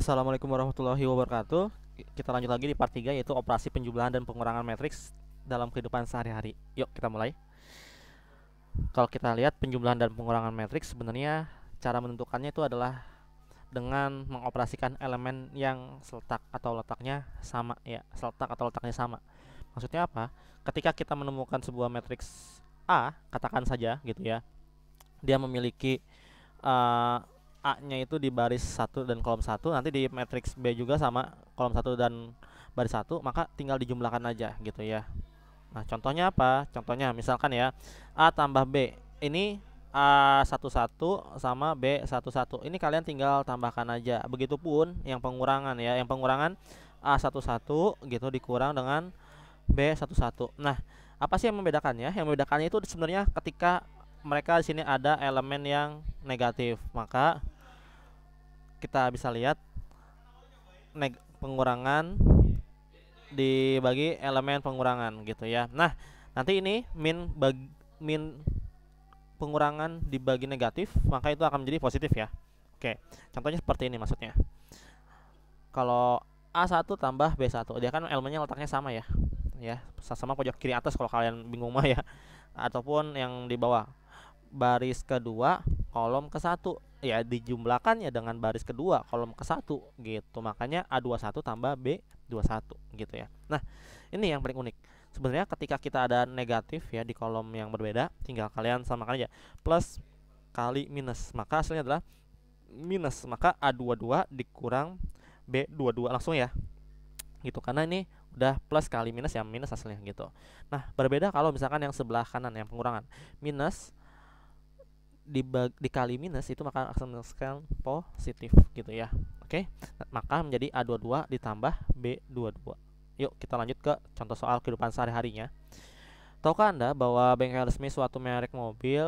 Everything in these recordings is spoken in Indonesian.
Assalamualaikum warahmatullahi wabarakatuh. Kita lanjut lagi di part 3 yaitu operasi penjumlahan dan pengurangan matriks dalam kehidupan sehari-hari. Yuk kita mulai. Kalau kita lihat penjumlahan dan pengurangan matriks sebenarnya cara menentukannya itu adalah dengan mengoperasikan elemen yang seletak atau letaknya sama ya, seletak atau letaknya sama. Maksudnya apa? Ketika kita menemukan sebuah matriks A, katakan saja gitu ya, dia memiliki uh, A-nya itu di baris satu dan kolom satu, nanti di matriks B juga sama kolom satu dan baris satu, maka tinggal dijumlahkan aja gitu ya. Nah, contohnya apa? Contohnya misalkan ya, A tambah B. Ini A11 sama B11. Ini kalian tinggal tambahkan aja. Begitupun yang pengurangan ya. Yang pengurangan A11 gitu dikurang dengan B11. Nah, apa sih yang membedakannya? Yang membedakannya itu sebenarnya ketika mereka di sini ada elemen yang negatif, maka kita bisa lihat pengurangan dibagi elemen pengurangan gitu ya. Nah, nanti ini min pengurangan dibagi negatif, maka itu akan menjadi positif ya. Oke, contohnya seperti ini maksudnya. Kalau A1 tambah B1, dia kan elemennya letaknya sama ya. Ya, sama pojok kiri atas kalau kalian bingung mah ya. Ataupun yang di bawah. Baris kedua kolom ke satu ya, dijumlahkan ya dengan baris kedua kolom ke satu gitu, makanya A21 tambah B21 gitu ya. Nah, ini yang paling unik sebenarnya, ketika kita ada negatif ya di kolom yang berbeda, tinggal kalian samakan aja, plus kali minus, maka hasilnya adalah minus, maka A22 dikurang B22 langsung ya gitu, karena ini udah plus kali minus yang minus hasilnya gitu. Nah, berbeda kalau misalkan yang sebelah kanan yang pengurangan, minus dikali minus itu maka akan menghasilkan positif gitu ya. Oke, maka menjadi A22 ditambah B22. Yuk kita lanjut ke contoh soal kehidupan sehari-harinya. Tahukah Anda bahwa bengkel resmi suatu merek mobil,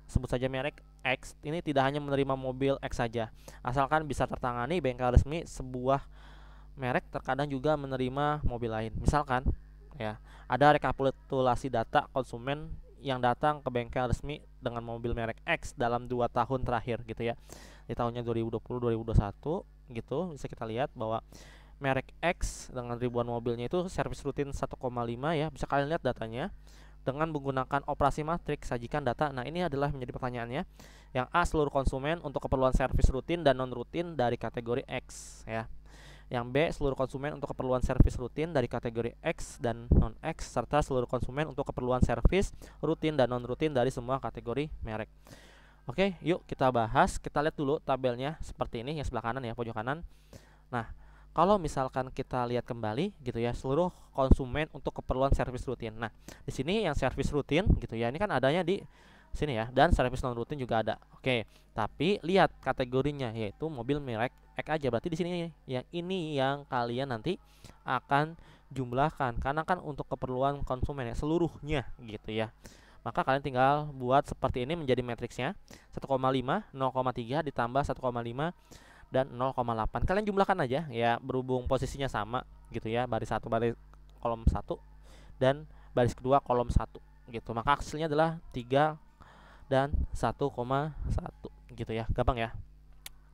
sebut saja merek X, ini tidak hanya menerima mobil X saja. Asalkan bisa tertangani bengkel resmi sebuah merek terkadang juga menerima mobil lain. Misalkan ya, ada rekapitulasi data konsumen yang datang ke bengkel resmi dengan mobil merek X dalam 2 tahun terakhir gitu ya. Di tahunnya 2020 2021 gitu, bisa kita lihat bahwa merek X dengan ribuan mobilnya itu servis rutin 1,5 ya. Bisa kalian lihat datanya dengan menggunakan operasi matriks sajikan data. Nah, ini adalah menjadi pertanyaannya. Yang A, seluruh konsumen untuk keperluan servis rutin dan non rutin dari kategori X ya. Yang B, seluruh konsumen untuk keperluan servis rutin dari kategori X dan non-X, serta seluruh konsumen untuk keperluan servis rutin dan non-rutin dari semua kategori merek. Oke, yuk kita bahas. Kita lihat dulu tabelnya seperti ini, yang sebelah kanan ya, pojok kanan. Nah, kalau misalkan kita lihat kembali gitu ya, seluruh konsumen untuk keperluan servis rutin. Nah, di sini yang servis rutin gitu ya, ini kan adanya di sini ya, dan servis non rutin juga ada. Oke, tapi lihat kategorinya yaitu mobil merek X aja. Berarti di sini yang ini yang kalian nanti akan jumlahkan karena kan untuk keperluan konsumen ya, seluruhnya gitu ya. Maka kalian tinggal buat seperti ini menjadi matriksnya 1,5, 0,3 ditambah 1,5 dan 0,8. Kalian jumlahkan aja ya, berhubung posisinya sama gitu ya, baris satu baris kolom 1 dan baris kedua kolom 1 gitu. Maka hasilnya adalah 3 dan 1,1 gitu ya. Gampang ya.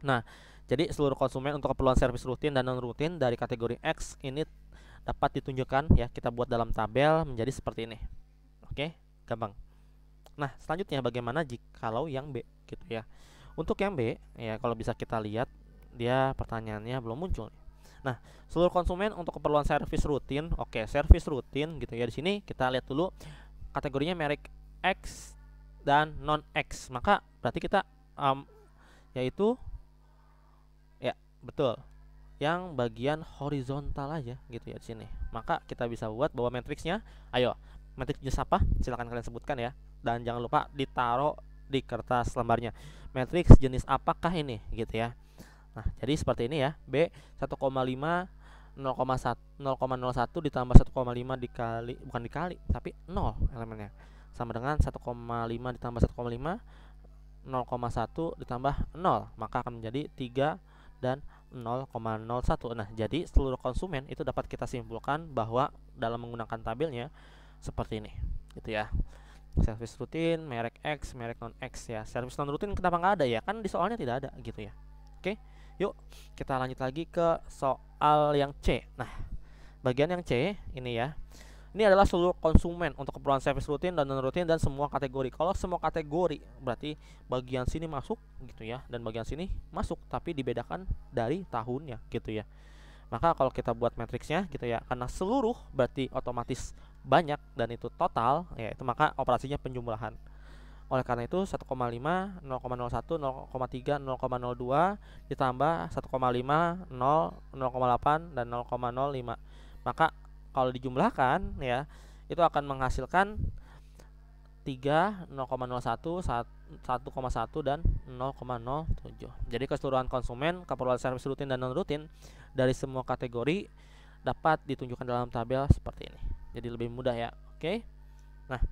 Nah, jadi seluruh konsumen untuk keperluan servis rutin dan non rutin dari kategori X ini dapat ditunjukkan ya, kita buat dalam tabel menjadi seperti ini. Oke, gampang. Nah, selanjutnya bagaimana jikalau yang B gitu ya. Untuk yang B ya, kalau bisa kita lihat dia pertanyaannya belum muncul. Nah, seluruh konsumen untuk keperluan servis rutin. Oke, servis rutin gitu ya. Di sini kita lihat dulu kategorinya merek X dan non X. Maka berarti kita yaitu ya, betul, yang bagian horizontal aja gitu ya di sini. Maka kita bisa buat bahwa matriksnya, ayo, matriks jenis apa? Silahkan kalian sebutkan ya. Dan jangan lupa ditaruh di kertas lembarnya. Matriks jenis apakah ini gitu ya. Nah, jadi seperti ini ya. B 1,5 0,1 ditambah 1,5 dikali, bukan dikali, tapi 0 elemennya. Sama dengan 1,5 ditambah 1,5, 0,1 ditambah 0, maka akan menjadi 3 dan 0,01. Nah, jadi seluruh konsumen itu dapat kita simpulkan bahwa dalam menggunakan tabelnya seperti ini gitu ya. Servis rutin, merek X, merek non X ya. Servis non rutin kenapa nggak ada ya? Kan di soalnya tidak ada gitu ya. Oke, Yuk kita lanjut lagi ke soal yang C. Nah, bagian yang C ini ya. Ini adalah seluruh konsumen untuk keperluan servis rutin dan non rutin dan semua kategori. Kalau semua kategori berarti bagian sini masuk gitu ya, dan bagian sini masuk tapi dibedakan dari tahunnya gitu ya. Maka kalau kita buat matriksnya gitu ya, karena seluruh berarti otomatis banyak dan itu total ya, itu maka operasinya penjumlahan. Oleh karena itu 1,5, 0,01, 0,3, 0,02 ditambah 1,5, 0, 0,8 dan 0,05. Maka kalau dijumlahkan ya, itu akan menghasilkan 3, 0,01, 1,1 dan 0,07. Jadi keseluruhan konsumen keperluan servis rutin dan non rutin dari semua kategori dapat ditunjukkan dalam tabel seperti ini. Jadi lebih mudah ya. Oke. Nah,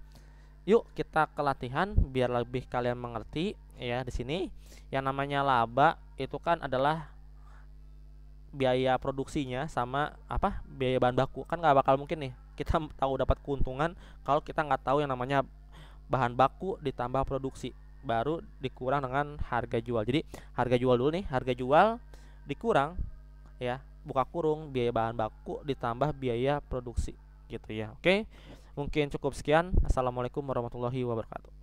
yuk kita ke latihan biar lebih kalian mengerti ya. Di sini yang namanya laba itu kan adalah biaya produksinya sama apa, biaya bahan baku. Kan nggak bakal mungkin nih kita tahu dapat keuntungan kalau kita nggak tahu yang namanya bahan baku ditambah produksi baru dikurang dengan harga jual. Jadi harga jual dulu nih, harga jual dikurang ya, buka kurung biaya bahan baku ditambah biaya produksi gitu ya. Oke, mungkin cukup sekian. Assalamualaikum warahmatullahi wabarakatuh.